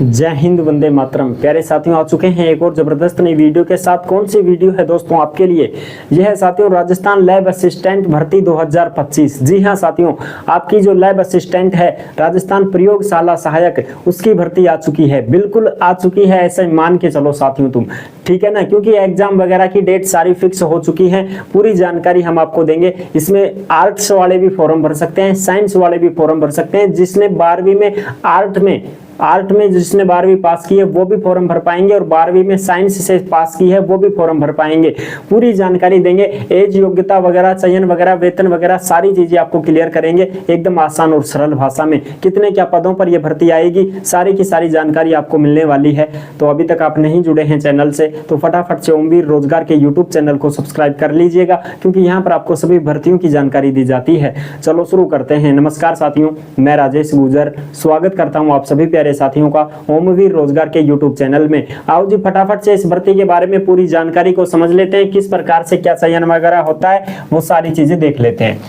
जय हिंद, वंदे मातरम। प्यारे साथियों, आ चुके हैं एक और जबरदस्त नई वीडियो के साथ। कौन सी वीडियो है दोस्तों आपके लिए? यह है साथियों राजस्थान लैब असिस्टेंट भर्ती 2025। जी हां साथियों, आपकी जो लैब असिस्टेंट है राजस्थान प्रयोगशाला सहायक, उसकी भर्ती आ चुकी है। बिल्कुल आ चुकी है, ऐसे मान के चलो साथियों तुम, ठीक है ना, क्योंकि एग्जाम वगैरह की डेट सारी फिक्स हो चुकी है। पूरी जानकारी हम आपको देंगे। इसमें आर्ट्स वाले भी फॉर्म भर सकते हैं, साइंस वाले भी फॉर्म भर सकते हैं। जिसने 12वीं में आर्ट में जिसने 12वीं पास की है वो भी फॉर्म भर पाएंगे, और 12वीं में साइंस से पास की है वो भी फॉर्म भर पाएंगे। पूरी जानकारी देंगे, एज, योग्यता वगैरह, चयन वगैरह, वेतन वगैरह सारी चीजें आपको क्लियर करेंगे एकदम आसान और सरल भाषा में। कितने क्या पदों पर यह भर्ती आएगी, सारी की सारी जानकारी आपको मिलने वाली है। तो अभी तक आप नहीं जुड़े हैं चैनल से तो फटाफट से ओमवीर रोजगार के यूट्यूब चैनल को सब्सक्राइब कर लीजिएगा, क्योंकि यहाँ पर आपको सभी भर्तियों की जानकारी दी जाती है। चलो शुरू करते हैं। नमस्कार साथियों, मैं राजेश गुजर स्वागत करता हूँ आप सभी प्यारे साथियों का ओमवीर रोजगार के यूट्यूब चैनल में। आओ जी फटाफट से इस भर्ती के बारे में पूरी जानकारी को समझ लेते हैं। किस प्रकार से क्या चयन वगैरह होता है वो सारी चीजें देख लेते हैं।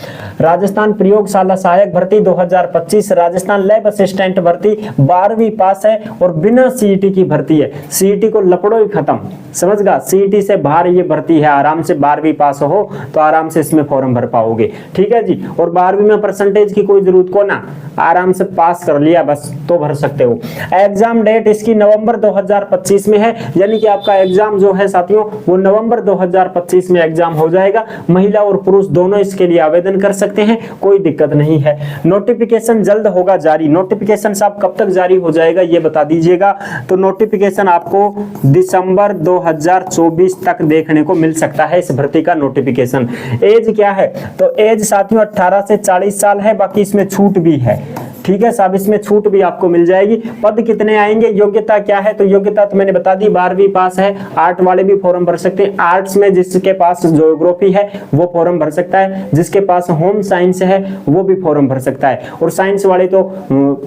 राजस्थान प्रयोगशाला सहायक भर्ती 2025, राजस्थान लैब असिस्टेंट भर्ती 12वीं पास है और बिना सीईटी की भर्ती है। सीईटी को लपड़ो ही खत्म, समझगा। सीईटी से बाहर ये भर्ती है। आराम से 12वीं पास हो तो आराम से इसमें फॉर्म भर पाओगे, ठीक है जी। और 12वीं में परसेंटेज की कोई जरूरत को ना, आराम से पास कर लिया बस तो भर सकते हो। एग्जाम डेट इसकी नवंबर 2025 में है, यानी कि आपका एग्जाम जो है साथियों वो नवंबर 2025 में एग्जाम हो जाएगा। महिला और पुरुष दोनों इसके लिए आवेदन कर सकते हैं, कोई दिक्कत नहीं है। नोटिफिकेशन जल्द होगा जारी। नोटिफिकेशन साहब कब तक जारी हो जाएगा ये बता दीजिएगा। तो नोटिफिकेशन आपको दिसंबर 2024 तक देखने को मिल सकता है इस भर्ती का नोटिफिकेशन। एज क्या है? तो एज साथियों 18 से 40 साल है, बाकी इसमें छूट भी है, ठीक है साहब, इसमें छूट भी आपको मिल जाएगी। पद कितने आएंगे, योग्यता क्या है? तो योग्यता तो मैंने बता दी, 12वीं पास है। आर्ट वाले भी फॉर्म भर सकते हैं। आर्ट्स में जिसके पास ज्योग्राफी है वो फॉर्म भर सकता है, जिसके पास होम साइंस है वो भी फॉर्म भर सकता है। और साइंस वाले तो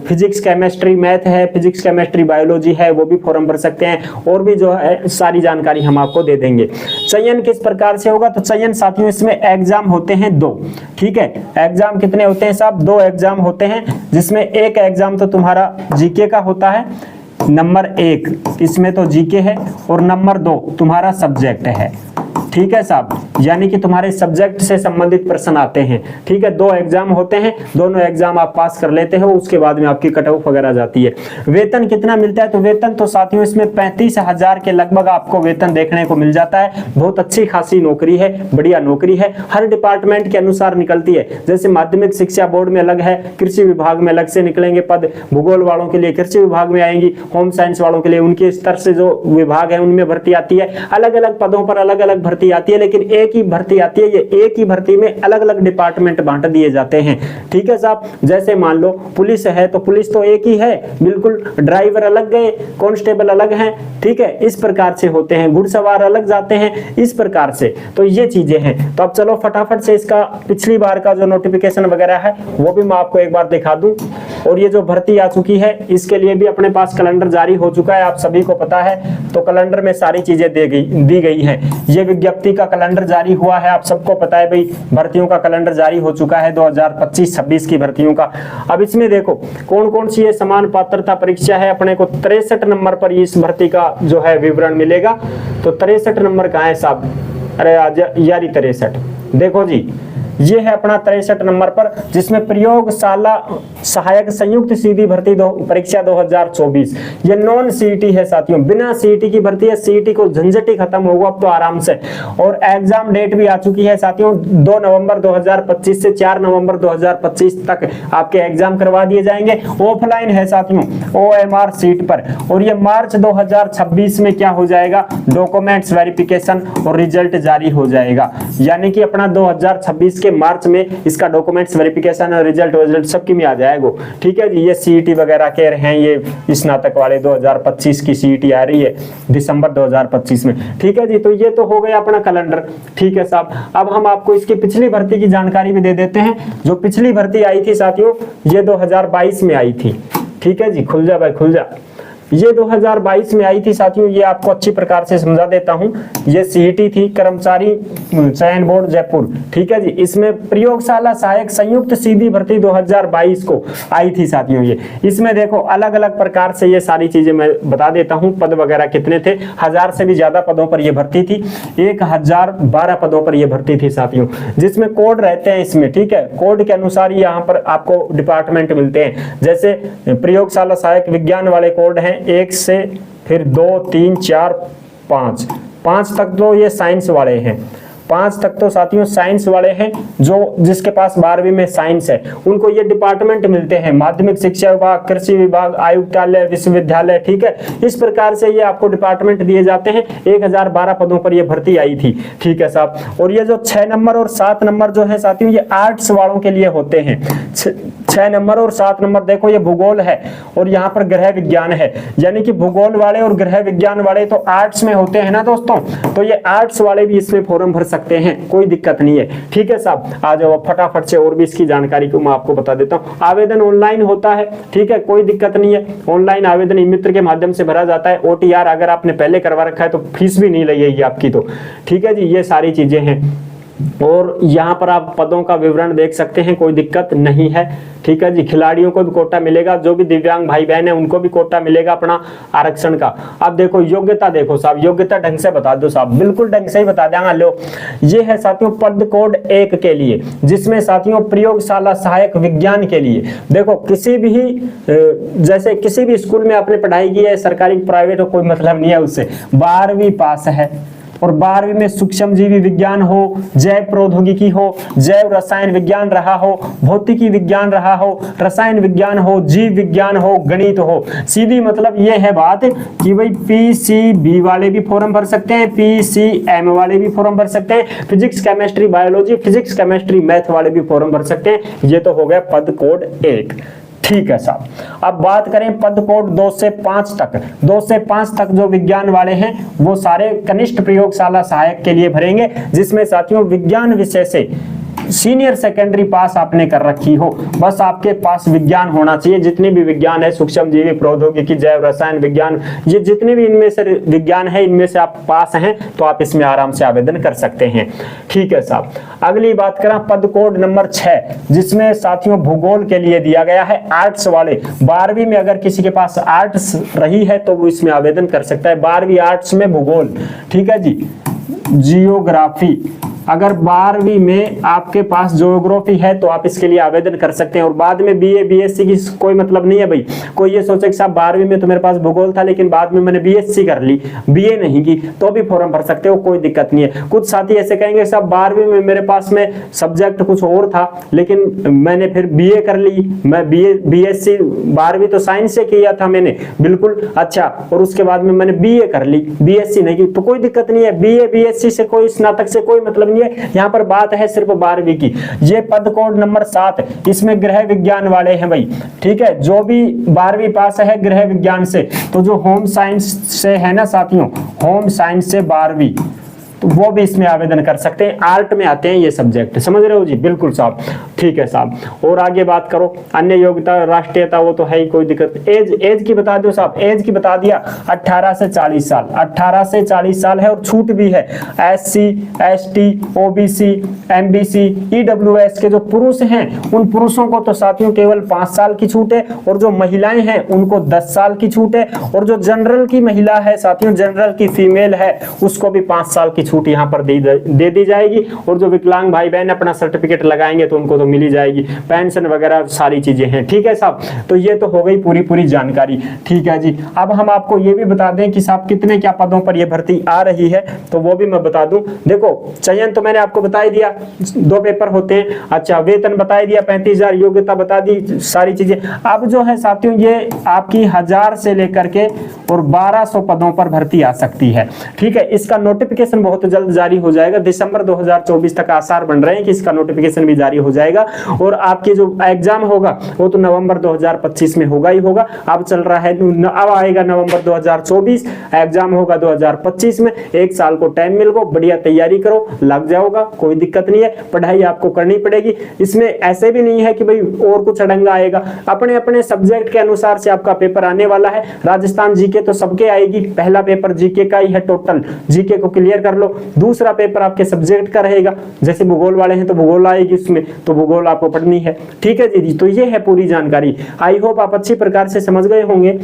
फिजिक्स, केमिस्ट्री, मैथ है, फिजिक्स, केमिस्ट्री, बायोलॉजी है, वो भी फॉर्म भर सकते हैं। और भी जो है सारी जानकारी हम आपको दे देंगे। चयन किस प्रकार से होगा? तो चयन साथियों इसमें एग्जाम होते हैं 2, ठीक है। एग्जाम कितने होते हैं साहब? 2 एग्जाम होते हैं, जिसमें एक एग्जाम तो तुम्हारा जीके का होता है, नंबर 1 इसमें तो जीके है, और नंबर 2 तुम्हारा सब्जेक्ट है, ठीक है साहब, यानी कि तुम्हारे सब्जेक्ट से संबंधित प्रश्न आते हैं, ठीक है। 2 एग्जाम होते हैं, दोनों एग्जाम आप पास कर लेते हो, उसके बाद में आपकी कट ऑफ वगैरह जाती है। वेतन कितना मिलता है? तो वेतन तो साथियों इसमें 35,000 के लगभग आपको वेतन देखने को मिल जाता है। बहुत अच्छी खासी नौकरी है, बढ़िया नौकरी है। हर डिपार्टमेंट के अनुसार निकलती है। जैसे माध्यमिक शिक्षा बोर्ड में अलग है, कृषि विभाग में अलग से निकलेंगे पद, भूगोल वालों के लिए कृषि विभाग में आएंगी, होम साइंस वालों के लिए उनके स्तर से जो विभाग है उनमें भर्ती आती है। अलग अलग पदों पर अलग अलग भर्ती आती है, लेकिन एक ही भर्ती आती है। ये एक ही भर्ती में अलग अलग डिपार्टमेंट बांट दिए जाते हैं, ठीक है साहब। जैसे मान लो पुलिस है तो पुलिस तो एक ही है बिल्कुल, ड्राइवर अलग गए, कांस्टेबल अलग हैं, ठीक है। इस प्रकार से होते हैं, घुड़सवार अलग जाते हैं, इस प्रकार से। तो ये चीजें हैं। तो अब चलो फटाफट से इसका पिछली बार का जो नोटिफिकेशन वगैरह है वो भी मैं आपको एक बार दिखा दूं। और ये जो भर्ती आ चुकी है इसके लिए भी अपने पास कैलेंडर जारी हो चुका है, आप सभी को पता है। तो कैलेंडर में सारी चीजें दी गई है। ये विज्ञप्ति का कैलेंडर जारी हुआ है, आप सबको पता है भाई। भर्तियों का कैलेंडर जारी हो चुका है 2025-26 की भर्तियों का। अब इसमें देखो कौन कौन सी ये समान पात्रता परीक्षा है। अपने को 63 नंबर पर इस भर्ती का जो है विवरण मिलेगा। तो 63 नंबर कहाँ है साहब? अरे यारी 63 देखो जी, ये है अपना 63 नंबर पर, जिसमें प्रयोगशाला सहायक संयुक्त सीधी भर्ती परीक्षा 2024। ये नॉन सीईटी है साथियों, बिना सीईटी की भर्ती है। सीईटी को झंझट ही खत्म होगा अब तो आराम से। और एग्जाम डेट भी आ चुकी है साथियों, 2 नवंबर 2025 से 4 नवंबर 2025 तक आपके एग्जाम करवा दिए जाएंगे। ऑफलाइन है साथियों, OMR सीट पर। और ये मार्च 2026 में क्या हो जाएगा? डॉक्यूमेंट्स वेरिफिकेशन और रिजल्ट जारी हो जाएगा। यानी कि अपना 2026 के मार्च में इसका डॉक्यूमेंट्स वेरिफिकेशन और रिजल्ट सबकी में आ जाएगा, ठीक है जी। ये सीईटी वगैरह के हैं, ये स्नातक वाले 2025 की सीईटी आ रही है दिसंबर 2025 में, ठीक है जी। तो ये तो हो गया अपना कैलेंडर, ठीक है साहब। अब हम आपको इसकी पिछली भर्ती की जानकारी भी दे देते हैं। जो पिछली भर्ती आई थी साथियों ये 2022 में आई थी, ठीक है जी। खुल जा भाई खुल जा। ये 2022 में आई थी साथियों, ये आपको अच्छी प्रकार से समझा देता हूं। ये सीईटी थी, कर्मचारी चयन बोर्ड जयपुर, ठीक है जी। इसमें प्रयोगशाला सहायक संयुक्त सीधी भर्ती 2022 को आई थी साथियों। ये इसमें देखो अलग अलग प्रकार से ये सारी चीजें मैं बता देता हूं। पद वगैरह कितने थे, 1000 से भी ज्यादा पदों पर यह भर्ती थी, 1012 पदों पर यह भर्ती थी साथियों, जिसमें कोड रहते हैं इसमें, ठीक है। कोड के अनुसार यहाँ पर आपको डिपार्टमेंट मिलते हैं। जैसे प्रयोगशाला सहायक विज्ञान वाले कोड हैं 1 से, फिर 2, 3, 4, 5 तक तो ये साइंस वाले हैं। 5 तक तो साथियों साइंस वाले हैं, जो जिसके पास 12वीं में साइंस है उनको ये डिपार्टमेंट मिलते हैं। माध्यमिक शिक्षा विभाग, कृषि विभाग, आयुक्तालय, विश्वविद्यालय, ठीक है। इस प्रकार से ये आपको डिपार्टमेंट दिए जाते हैं। 1012 पदों पर ये भर्ती आई थी, ठीक है साहब। और ये जो 6 नंबर और 7 नंबर जो है साथियों, ये आर्ट्स वालों के लिए होते हैं। 6 नंबर और 7 नंबर देखो, ये भूगोल है और यहाँ पर गृह विज्ञान है, यानी कि भूगोल वाले और गृह विज्ञान वाले तो आर्ट्स में होते हैं ना दोस्तों, तो ये आर्ट्स वाले भी इसमें फॉर्म भर सकते हैं, कोई दिक्कत नहीं है, ठीक है साहब। आ जाओ फटाफट से, और भी इसकी जानकारी को मैं आपको बता देता हूँ। आवेदन ऑनलाइन होता है, ठीक है, कोई दिक्कत नहीं है। ऑनलाइन आवेदन ई मित्र के माध्यम से भरा जाता है। OTR अगर आपने पहले करवा रखा है तो फीस भी नहीं लगेगी आपकी, तो ठीक है जी। ये सारी चीजें हैं और यहाँ पर आप पदों का विवरण देख सकते हैं, कोई दिक्कत नहीं है, ठीक है जी। खिलाड़ियों को भी कोटा मिलेगा, जो भी दिव्यांग भाई बहन है उनको भी कोटा मिलेगा अपना आरक्षण का। अब देखो योग्यता, देखो साहब योग्यता ढंग से बता दो साहब, बिल्कुल ढंग से ही बता देंगे। लो ये है साथियों पद कोड 1 के लिए, जिसमें साथियों प्रयोगशाला सहायक विज्ञान के लिए देखो किसी भी जैसे किसी भी स्कूल में आपने पढ़ाई की है, सरकारी प्राइवेट हो, कोई मतलब नहीं है उससे, 12वीं पास है और 12वीं में सूक्ष्मजीवी विज्ञान हो, जैव प्रौद्योगिकी हो, जैव रसायन विज्ञान रहा हो, भौतिकी विज्ञान रहा हो, रसायन विज्ञान हो, जीव विज्ञान हो, गणित हो। सीधी मतलब ये है बात कि भाई PCB वाले भी फॉर्म भर सकते हैं, PCM वाले भी फॉर्म भर सकते हैं, physics chemistry biology, physics chemistry math वाले भी फॉर्म भर सकते हैं। ये तो हो गया पद कोड 1, ठीक है साहब। अब बात करें पद कोड 2 से 5 तक। 2 से 5 तक जो विज्ञान वाले हैं वो सारे कनिष्ठ प्रयोगशाला सहायक के लिए भरेंगे, जिसमें साथियों विज्ञान विषय से सीनियर सेकेंडरी पास आपने कर रखी हो, बस आपके पास विज्ञान होना चाहिए। जितने भी विज्ञान है, सूक्ष्मजीवी प्रौद्योगिकी, जैव रसायन विज्ञान, ये जितने भी इनमें से विज्ञान है, इनमें से आप पास हैं तो आप इसमें आराम से आवेदन कर सकते हैं, ठीक है साहब। अगली बात करें पद कोड नंबर 6, जिसमें साथियों भूगोल के लिए दिया गया है। आर्ट्स वाले 12वीं में अगर किसी के पास आर्ट्स रही है तो वो इसमें आवेदन कर सकता है। 12वीं आर्ट्स में भूगोल, ठीक है जी। जियोग्राफी, अगर 12वीं में आपके पास ज्योग्राफी है तो आप इसके लिए आवेदन कर सकते हैं। और बाद में BA BSc की कोई मतलब नहीं है भाई। कोई ये सोचे कि साहब 12वीं में तो मेरे पास भूगोल था लेकिन बाद में मैंने BSc कर ली, BA नहीं की, तो भी फॉर्म भर सकते हो, कोई दिक्कत नहीं है। कुछ साथी ऐसे कहेंगे साहब 12वीं में मेरे पास में सब्जेक्ट कुछ और था लेकिन मैंने फिर BA कर ली, मैं BSc 12वीं तो साइंस से किया था मैंने, बिल्कुल अच्छा, और उसके बाद में मैंने BA कर ली, BSc नहीं की, तो कोई दिक्कत नहीं है। BA BSc से कोई स्नातक से कोई मतलब यहाँ पर बात है सिर्फ 12वीं की। ये पद कोड नंबर 7, इसमें गृह विज्ञान वाले हैं भाई, ठीक है। जो भी 12वीं पास है गृह विज्ञान से, तो जो होम साइंस से है ना साथियों, होम साइंस से 12वीं, तो वो भी इसमें आवेदन कर सकते हैं। आर्ट में आते हैं ये सब्जेक्ट, समझ रहे हो जी, बिल्कुल साहब, ठीक है साहब। और आगे बात करो अन्य योग्यता, राष्ट्रीयता वो तो है ही, कोई दिक्कत। एज की बता दो साहब, एज की बता दिया 18 से 40 साल, 18 से 40 साल है और छूट भी है। SC ST OBC MBC EWS के जो पुरुष हैं उन पुरुषों को तो साथियों केवल 5 साल की छूट है, और जो महिलाएं हैं उनको 10 साल की छूट है, और जो जनरल की महिला है साथियों, जनरल की फीमेल है, उसको भी 5 साल की छूट यहाँ पर दे दी जाएगी। और जो विकलांग भाई बहन अपना सर्टिफिकेट लगाएंगे तो उनको तो मिली जाएगी, पेंशन वगैरह सारी चीजें हैं, ठीक है साहब। तो ये तो हो गई पूरी जानकारी, ठीक है जी। अब हम आपको ये भी बता दें कि साहब कितने क्या पदों पर ये भर्ती आ रही है, तो वो भी मैं बता दूं। देखो चयन तो मैंने आपको बता ही दिया, 2 पेपर होते हैं, अच्छा वेतन बता दिया 35,000, योग्यता बता दी, सारी चीजें। अब जो है साथियों ये आपकी 1000 से लेकर के और 1200 पदों पर भर्ती आ सकती है, ठीक है। इसका नोटिफिकेशन बहुत बहुत जल्द जारी हो जाएगा। दिसंबर 2024 तक आसार बन रहे हैं कि इसका नोटिफिकेशन भी जारी हो जाएगा। और आपके जो एग्जाम होगा वो तो नवंबर 2025 में होगा ही होगा। अब चल रहा है, अब आएगा नवंबर 2024, एग्जाम होगा 2025 में। एक साल को टाइम मिल गो, बढ़िया तैयारी करो, लग जाओगा, कोई दिक्कत नहीं है। पढ़ाई आपको करनी पड़ेगी, इसमें ऐसे भी नहीं है कि भाई और कुछ अड़ंगा आएगा। अपने अपने सब्जेक्ट के अनुसार से आपका पेपर आने वाला है। राजस्थान जीके तो सबके आएगी, पहला पेपर जीके का ही है, टोटल जीके को क्लियर कर लो। दूसरा पेपर आपके सब्जेक्ट का रहेगा, जैसे भूगोल वाले हैं तो भूगोल आएगी, उसमें तो भूगोल आपको पढ़नी है। ठीक है जी, तो ये है पूरी जानकारी। आई होप आप अच्छी प्रकार से समझ गए होंगे।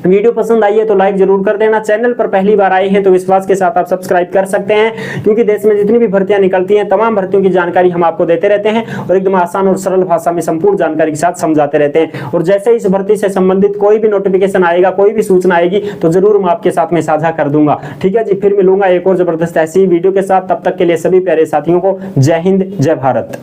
वीडियो पसंद आई है तो लाइक जरूर कर देना। चैनल पर पहली बार आए हैं तो विश्वास के साथ आप सब्सक्राइब कर सकते हैं, क्योंकि देश में जितनी भी भर्तियां निकलती हैं तमाम भर्तियों की जानकारी हम आपको देते रहते हैं और एकदम आसान और सरल भाषा में संपूर्ण जानकारी के साथ समझाते रहते हैं। और जैसे इस भर्ती से संबंधित कोई भी नोटिफिकेशन आएगा, कोई भी सूचना आएगी तो जरूर मैं आपके साथ में साझा कर दूंगा। ठीक है जी, फिर मिलूंगा एक और जबरदस्त ऐसी वीडियो के साथ। तब तक के लिए सभी प्यारे साथियों को जय हिंद, जय भारत।